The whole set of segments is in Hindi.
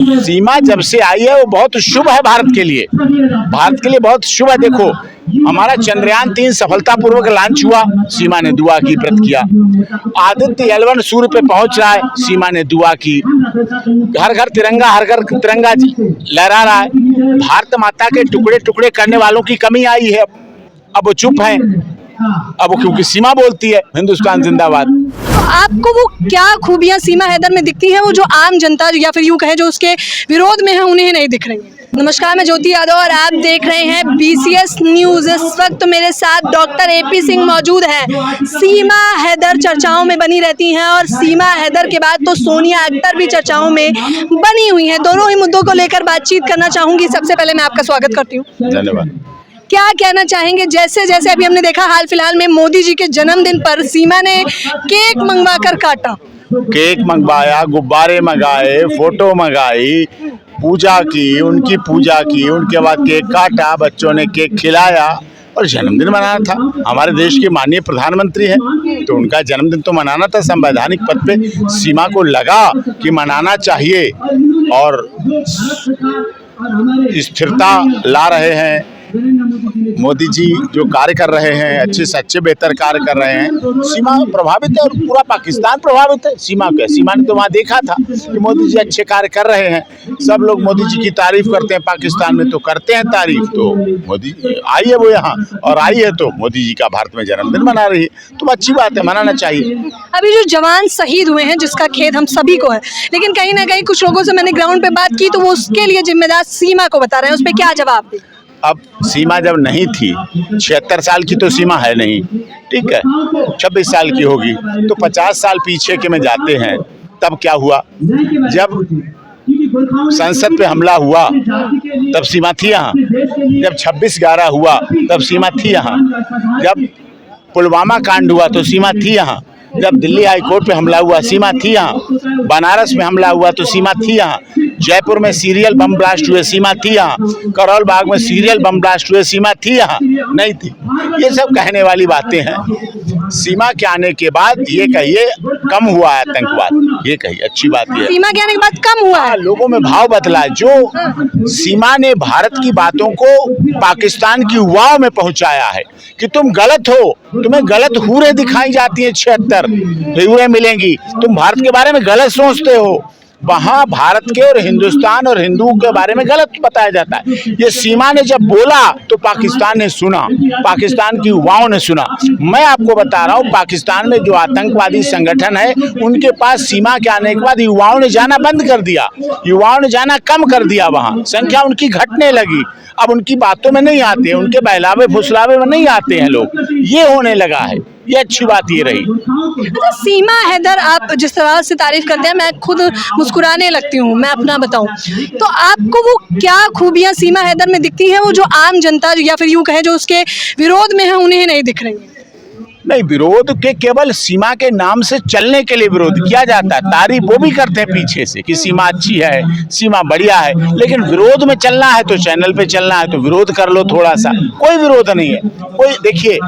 सीमा जब से आई है वो बहुत शुभ है भारत के लिए बहुत शुभ है। देखो, हमारा चंद्रयान-3 सफलतापूर्वक लॉन्च हुआ, सीमा ने दुआ की, व्रत किया। आदित्य L1 सूर्य पे पहुंच रहा है, सीमा ने दुआ की। हर घर तिरंगा लहरा रहा है। भारत माता के टुकड़े टुकड़े करने वालों की कमी आई है। अब वो चुप है, अब वो क्योंकि सीमा बोलती है हिंदुस्तान जिंदाबाद। तो आपको वो क्या खूबियां सीमा हैदर में दिखती हैं वो जो आम जनता या फिर यूं कहें जो उसके विरोध में है उन्हें नहीं दिख रही है? नमस्कार, मैं ज्योति यादव और आप देख रहे हैं BCS न्यूज। इस वक्त मेरे साथ डॉक्टर AP सिंह मौजूद हैं। सीमा हैदर चर्चाओं में बनी रहती हैं और सीमा हैदर के बाद तो सोनिया अख्तर भी चर्चाओं में बनी हुई हैं। दोनों ही मुद्दों को लेकर बातचीत करना चाहूंगी। सबसे पहले मैं आपका स्वागत करती हूँ। धन्यवाद। क्या कहना चाहेंगे, जैसे जैसे अभी हमने देखा हाल फिलहाल में मोदी जी के जन्मदिन पर सीमा ने केक मंगवा कर काटा, केक मंगवाया, गुब्बारे मंगाए, फोटो मंगाई, पूजा की, उनकी पूजा की, उनके बाद केक काटा, बच्चों ने केक खिलाया और जन्मदिन मनाना था। हमारे देश के माननीय प्रधानमंत्री हैं तो उनका जन्मदिन तो मनाना था। संवैधानिक पद पे सीमा को लगा कि मनाना चाहिए और स्थिरता ला रहे हैं मोदी जी, जो कार्य कर रहे हैं, अच्छे से अच्छे बेहतर कार्य कर रहे हैं। सीमा प्रभावित है और पूरा पाकिस्तान प्रभावित है। सीमा ने तो वहाँ देखा था कि मोदी जी अच्छे कार्य कर रहे हैं। सब लोग मोदी जी की तारीफ करते हैं, पाकिस्तान में तो करते हैं तारीफ। तो मोदी आई है वो यहाँ और आई है तो मोदी जी का भारत में जन्मदिन मना रही है, तो अच्छी बात है, मनाना चाहिए। अभी जो जवान शहीद हुए हैं जिसका खेद हम सभी को है, लेकिन कहीं ना कहीं कुछ लोगों से मैंने ग्राउंड पे बात की तो वो उसके लिए जिम्मेदार सीमा को बता रहे हैं। उस पर क्या जवाब दें? अब सीमा जब नहीं थी, 76 साल की तो सीमा है नहीं, ठीक है, 26 साल की होगी, तो 50 साल पीछे के में जाते हैं। तब क्या हुआ, जब संसद पे हमला हुआ तब सीमा थी यहाँ। जब 26/11 हुआ तब सीमा थी यहाँ। जब पुलवामा कांड हुआ तो सीमा थी यहाँ। जब दिल्ली हाई कोर्ट पे हमला हुआ सीमा थी यहाँ। बनारस में हमला हुआ तो सीमा थी यहाँ। जयपुर में सीरियल बम ब्लास्ट हुए, सीमा थी यहाँ। करौल बाग में सीरियल बम ब्लास्ट हुए, सीमा थी यहाँ, नहीं थी। ये सब कहने वाली बातें हैं। सीमा के आने के बाद ये कहिए कम हुआ है आतंकवाद, ये कहिए अच्छी बात है। सीमा के आने के बाद कम हुआ है, लोगों में भाव बदला। जो सीमा ने भारत की बातों को पाकिस्तान की युवाओं में पहुंचाया है कि तुम गलत हो, तुम्हें गलत हूरें दिखाई जाती हैं, 76 हूरें मिलेंगी, तुम भारत के बारे में गलत सोचते हो। वहाँ भारत के और हिंदुस्तान और हिंदुओं के बारे में गलत बताया जाता है। ये सीमा ने जब बोला तो पाकिस्तान ने सुना, पाकिस्तान की युवाओं ने सुना। मैं आपको बता रहा हूँ, पाकिस्तान में जो आतंकवादी संगठन है उनके पास सीमा के आने के बाद युवाओं ने जाना बंद कर दिया, युवाओं ने जाना कम कर दिया। वहाँ संख्या उनकी घटने लगी। अब उनकी बातों में नहीं आते हैं, उनके बहलावे फुसलावे में नहीं आते हैं लोग। ये होने लगा है, ये अच्छी बात ये रही। अच्छा, सीमा हैदर आप जिस तरह से तारीफ करते हैं मैं खुद मुस्कुराने लगती हूँ। मैं अपना बताऊँ तो आपको वो क्या खूबियां सीमा हैदर में दिखती हैं वो जो आम जनता या फिर यूं कहें जो उसके विरोध में है उन्हें नहीं दिख रही है? नहीं, विरोध के केवल सीमा के नाम से चलने के लिए विरोध किया जाता है। तारीफ वो भी करते हैं पीछे से कि सीमा अच्छी है, सीमा बढ़िया है, लेकिन विरोध में चलना है तो चैनल पे चलना है तो विरोध कर लो थोड़ा सा। कोई विरोध नहीं है कोई। देखिए,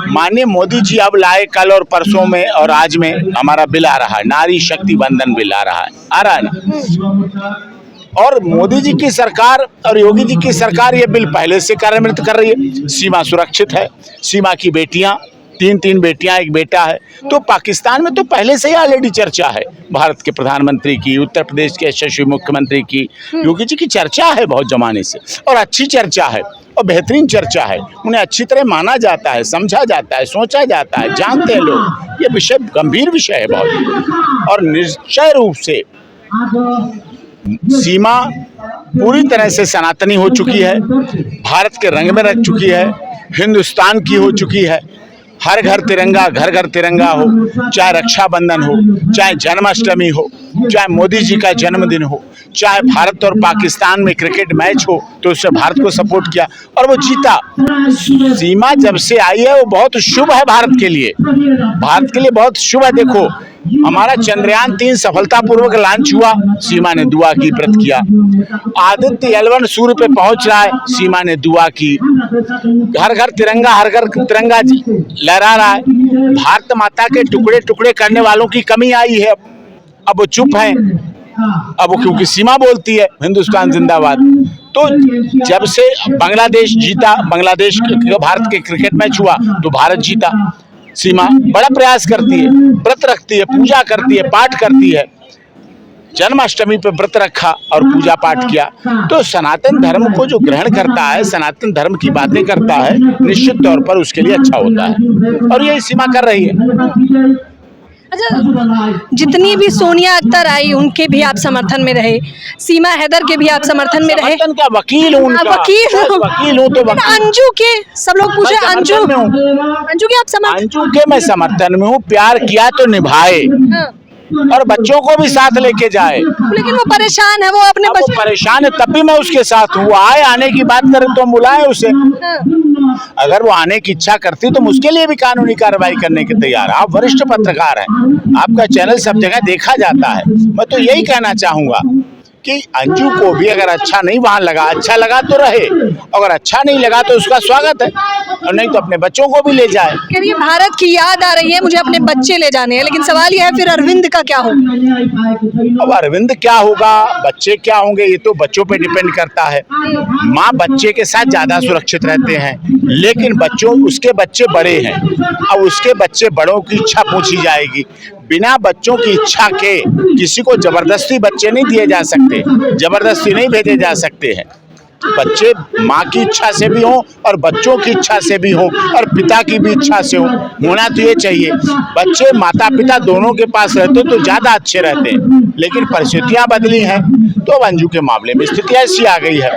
माननीय मोदी जी अब लाए, कल और परसों में और आज में हमारा बिल आ रहा है, नारी शक्ति बंधन बिल आ रहा है ना। और मोदी जी की सरकार और योगी जी की सरकार ये बिल पहले से कार्यान्वित कर रही है। सीमा सुरक्षित है, सीमा की बेटियां, 3 बेटियां, 1 बेटा है। तो पाकिस्तान में तो पहले से ही ऑलरेडी चर्चा है, भारत के प्रधानमंत्री की, उत्तर प्रदेश के यशस्वी मुख्यमंत्री की, योगी जी की चर्चा है बहुत जमाने से, और अच्छी चर्चा है और बेहतरीन चर्चा है। उन्हें अच्छी तरह माना जाता है, समझा जाता है, सोचा जाता है, जानते हैं लोग। ये विषय गंभीर विषय है बहुत, और निश्चय रूप से सीमा पूरी तरह से सनातनी हो चुकी है, भारत के रंग में रख चुकी है, हिंदुस्तान की हो चुकी है। हर घर तिरंगा, घर घर तिरंगा हो, चाहे रक्षाबंधन हो, चाहे जन्माष्टमी हो, चाहे मोदी जी का जन्मदिन हो, चाहे भारत और पाकिस्तान में क्रिकेट मैच हो तो उससे भारत को सपोर्ट किया और वो जीता। सीमा जब से आई है वो बहुत शुभ है भारत के लिए बहुत शुभ है। देखो, हमारा चंद्रयान-3 सफलतापूर्वक लॉन्च हुआ, सीमा ने दुआ की, व्रत किया। आदित्य L1 सूर्य पे पहुंच रहा है, सीमा ने दुआ की। हर घर तिरंगा लहरा रहा है। भारत माता के टुकड़े टुकड़े करने वालों की कमी आई है। अब वो चुप है, अब वो क्योंकि सीमा बोलती है हिंदुस्तान जिंदाबाद। तो जब से बांग्लादेश जीता, बांग्लादेश भारत के क्रिकेट मैच हुआ तो भारत जीता। सीमा बड़ा प्रयास करती है, व्रत रखती है, पूजा करती है, पाठ करती है। जन्माष्टमी पे व्रत रखा और पूजा पाठ किया। तो सनातन धर्म को जो ग्रहण करता है, सनातन धर्म की बातें करता है, निश्चित तौर पर उसके लिए अच्छा होता है और यही सीमा कर रही है। अच्छा, जितनी भी सोनिया अख्तर आई उनके भी आप समर्थन में रहे, सीमा हैदर के भी आप समर्थन में रहे। समर्थन का वकील हूँ उनका, वकील हूँ तो अंजू के सब लोग पूछे, अंजू के आप समर्थन? अंजू के मैं समर्थन में हूँ। प्यार किया तो निभाए और बच्चों को भी साथ लेके जाए। लेकिन वो परेशान है, वो अपने वो परेशान है तब भी मैं उसके साथ हूँ। वो आए, आने की बात करें तो हम बुलाएं उसे। अगर वो आने की इच्छा करती तो उसके लिए भी कानूनी कार्रवाई करने के तैयार। आप वरिष्ठ पत्रकार हैं, आपका चैनल सब जगह देखा जाता है। मैं तो यही कहना चाहूंगा कि अंजू को भी अगर अच्छा नहीं वहां लगा, अच्छा लगा तो रहे, अगर अच्छा नहीं लगा तो उसका स्वागत है, और नहीं तो अपने बच्चों को भी ले जाए। करिए भारत की याद आ रही है, मुझे अपने बच्चे ले जाने हैं, लेकिन सवाल यह है फिर अरविंद का क्या होगा? अब अरविंद क्या होगा, बच्चे क्या होंगे, ये तो बच्चों पे डिपेंड करता है। माँ बच्चे के साथ ज्यादा सुरक्षित रहते हैं, लेकिन बच्चों उसके बच्चे बड़े हैं। अब उसके बच्चे बड़ों की इच्छा पूछी जाएगी। बिना बच्चों की इच्छा के किसी को जबरदस्ती बच्चे नहीं दिए जा सकते, जबरदस्ती नहीं भेजे जा सकते हैं। बच्चे माँ की इच्छा से भी हों और बच्चों की इच्छा से भी हों और पिता की भी इच्छा से होना तो ये चाहिए। बच्चे माता पिता दोनों के पास रहते तो ज्यादा अच्छे रहते हैं, लेकिन परिस्थितियां बदली हैं। तो अब अंजू के मामले में स्थिति ऐसी आ गई है,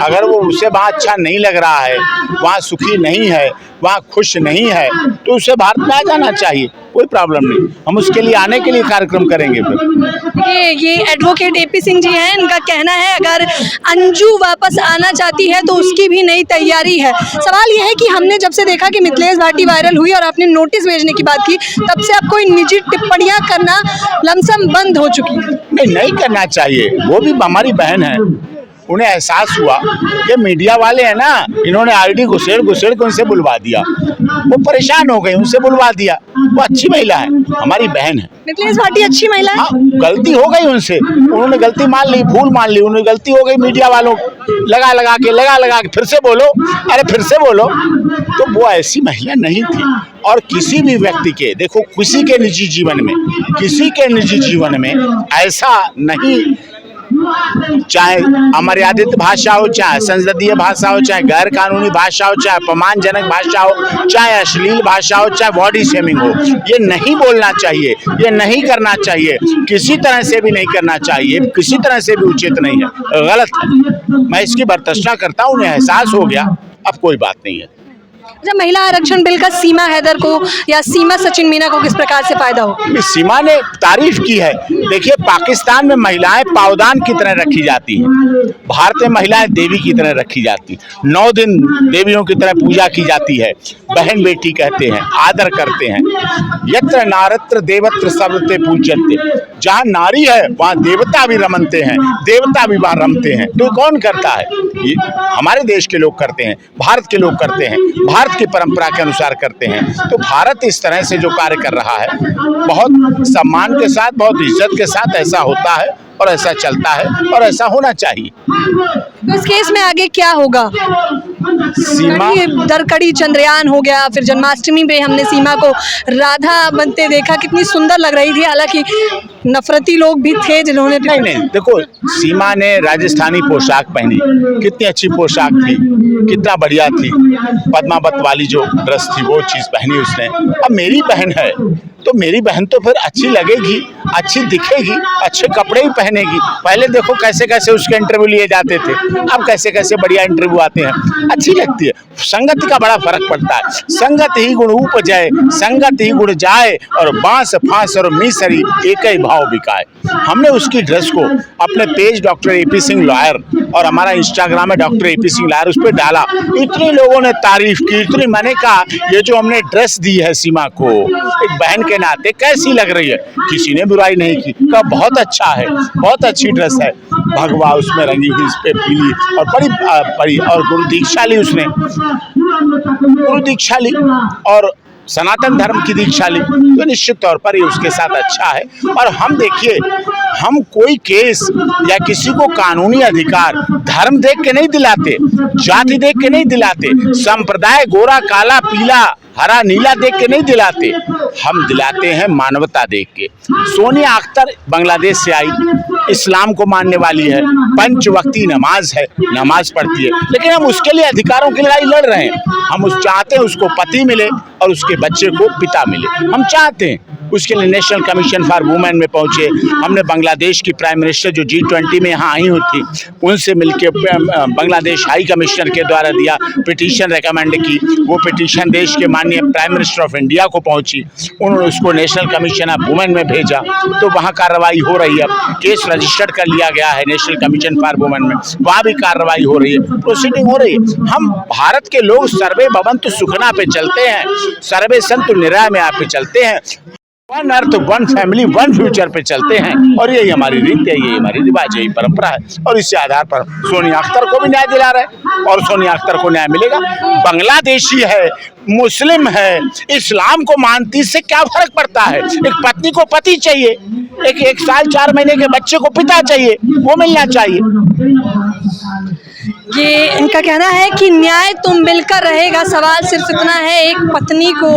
अगर वो उसे वहाँ अच्छा नहीं लग रहा है, वहाँ सुखी नहीं है, वहाँ खुश नहीं है, तो उसे भारत में आ जाना चाहिए, कोई प्रॉब्लम नहीं। हम उसके लिए आने के लिए कार्यक्रम करेंगे। फिर ये एडवोकेट एपी सिंह जी हैं, इनका कहना है अगर अंजू वापस आना चाहती है तो उसकी भी नई तैयारी है। सवाल यह है कि हमने जब से देखा कि मिथिलेश भाटी वायरल हुई और आपने नोटिस भेजने की बात की, तब से अब कोई निजी टिप्पणियां करना लमसम बंद हो चुकी है। नहीं करना चाहिए, वो भी हमारी बहन है। उन्हें एहसास हुआ, ये मीडिया वाले हैं ना, इन्होंने आईडी घुसेड़ के उनसे बुलवा दिया, वो परेशान हो गई, उनसे बुलवा दिया। वो अच्छी महिला है, हमारी बहन है। मिथिलेश भाटी अच्छी महिला है। हाँ, गलती हो गई उनसे, उन्होंने गलती मान ली, भूल मान ली, उन्हें गलती हो गई। मीडिया वालों लगा के फिर से बोलो, अरे फिर से बोलो, तो वो ऐसी महिला नहीं थी। और किसी भी व्यक्ति के, देखो किसी के निजी जीवन में ऐसा नहीं, चाहे अमर्यादित भाषा हो, चाहे संसदीय भाषा हो, चाहे गैर कानूनी भाषा हो, चाहे अपमानजनक भाषा हो, चाहे अश्लील भाषा हो, चाहे बॉडी शेमिंग हो, ये नहीं बोलना चाहिए, ये नहीं करना चाहिए, किसी तरह से भी नहीं करना चाहिए, किसी तरह से भी उचित नहीं है, गलत है। मैं इसकी बर्दाश्त करता हूँ, उन्हें एहसास हो गया, अब कोई बात नहीं है। जब महिला आरक्षण बिल का सीमा हैदर को या सीमा सचिन मीना को किस प्रकार से फायदा हो? सीमा ने तारीफ की है। देखिए, पाकिस्तान में महिलाएं पावदान की तरह रखी जाती हैं, भारत में महिलाएं देवी की तरह रखी जाती, 9 दिन देवियों की तरह पूजा की जाती है, बहन बेटी कहते हैं, आदर करते हैं। यत्र नारत्र देवत्र सर्वते पूज्यन्ते, जहाँ नारी है वहाँ देवता भी रमनते हैं, देवता भी वहाँ रमते हैं। तो कौन करता है? ये हमारे देश के लोग करते हैं, भारत के लोग करते हैं, भारत की परंपरा के अनुसार करते हैं। तो भारत इस तरह से जो कार्य कर रहा है, बहुत सम्मान के साथ, बहुत इज्जत के साथ ऐसा होता है और ऐसा चलता है और ऐसा होना चाहिए। तो इस केस में आगे क्या होगा? सीमा दरकड़ी चंद्रयान हो गया, फिर जन्माष्टमी पे हमने सीमा को राधा बनते देखा, कितनी सुंदर लग रही थी, हालांकि नफरती लोग भी थे जिन्होंने नहीं, देखो सीमा ने राजस्थानी पोशाक पहनी, कितनी अच्छी पोशाक थी, कितना बढ़िया थी, पद्मावत वाली जो ड्रेस थी वो चीज़ पहनी उसने। अब मेरी बहन है तो मेरी बहन तो फिर अच्छी लगेगी, अच्छी दिखेगी, अच्छे कपड़े ही पहनेगी। पहले देखो कैसे कैसे उसके इंटरव्यू लिए जाते थे, अब कैसे कैसे बढ़िया इंटरव्यू आते हैं, अच्छी लगती है। संगत का बड़ा फर्क पड़ता है, संगत ही गुण उपजाए, संगत ही गुण जाए, और बांस फांस और मीसरी एक ही भाव बिकाए। हमने उसकी ड्रेस को अपने page doctor AP Singh lawyer और हमारा इंस्टाग्राम है डॉक्टर एपी सिंह लॉयर, उस पर डाला, इतने लोगों ने तारीफ की, इतनी, मैंने कहा ये जो हमने ड्रेस दी है सीमा को एक बहन के नाते कैसी लग रही है? किसी ने बुराई नहीं की, कहा बहुत अच्छा है, बहुत अच्छी ड्रेस है, भगवा उसमें रंगी हुई, इस पे पीली और बड़ी और गुरु दीक्षा ली उसने, गुरु दीक्षा ली और सनातन धर्म की दीक्षा ली, तो निश्चित तौर पर ये उसके साथ अच्छा है। और हम देखिए, हम कोई केस या किसी को कानूनी अधिकार धर्म देख के नहीं दिलाते, जाति देख के नहीं दिलाते, संप्रदाय गोरा काला पीला हरा नीला देख के नहीं दिलाते, हम दिलाते हैं मानवता देख के। सोनिया अख्तर बांग्लादेश से आई, इस्लाम को मानने वाली है, पंचवक्ती नमाज है, नमाज पढ़ती है, लेकिन हम उसके लिए अधिकारों की लड़ाई लड़ रहे हैं। हम उस चाहते हैं उसको पति मिले और उसके बच्चे को पिता मिले, हम चाहते हैं। उसके लिए नेशनल कमीशन फॉर वुमेन में पहुंचे, हमने बांग्लादेश की प्राइम मिनिस्टर जो G20 में यहाँ आई हुई थी उनसे मिलके बांग्लादेश हाई कमिश्नर के द्वारा दिया पिटीशन रेकमेंड की, वो पिटीशन देश के माननीय प्राइम मिनिस्टर ऑफ इंडिया को पहुंची, उन्होंने उसको नेशनल कमीशन ऑफ वुमेन में भेजा, तो वहाँ कार्रवाई हो रही है। केस रजिस्टर्ड कर लिया गया है नेशनल कमीशन फॉर वुमेन में, वहाँ भी कार्रवाई हो रही है, प्रोसीडिंग हो रही है। हम भारत के लोग सर्वे भवन्तु सुखना पे चलते हैं, सर्वे सन्तु निरामया पे चलते हैं, one earth one family one future पे चलते हैं, और यही हमारी रीत है, यही हमारी रिवाज, यही परंपरा है। और इसी आधार पर सोनिया अख्तर को भी न्याय दिला रहे हैं और सोनिया अख्तर को न्याय मिलेगा। बांग्लादेशी है, मुस्लिम है, इस्लाम को मानती, इससे क्या फर्क पड़ता है? एक पत्नी को पति चाहिए, एक साल 4 महीने के बच्चे को पिता चाहिए, वो मिलना चाहिए। ये इनका कहना है कि न्याय तो मिलकर रहेगा, सवाल सिर्फ इतना है एक पत्नी को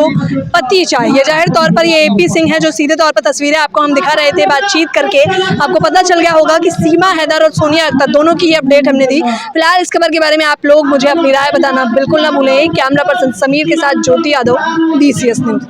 पति चाहिए। जाहिर तौर पर ये AP सिंह है जो सीधे तौर पर तस्वीरें आपको हम दिखा रहे थे, बातचीत करके आपको पता चल गया होगा कि सीमा हैदर और सोनिया अख्तर दोनों की ये अपडेट हमने दी। फिलहाल इस खबर के बारे में आप लोग मुझे अपनी राय बताना बिल्कुल ना भूलें। कैमरा पर्सन समीर के साथ ज्योति यादव, BCS न्यूज़।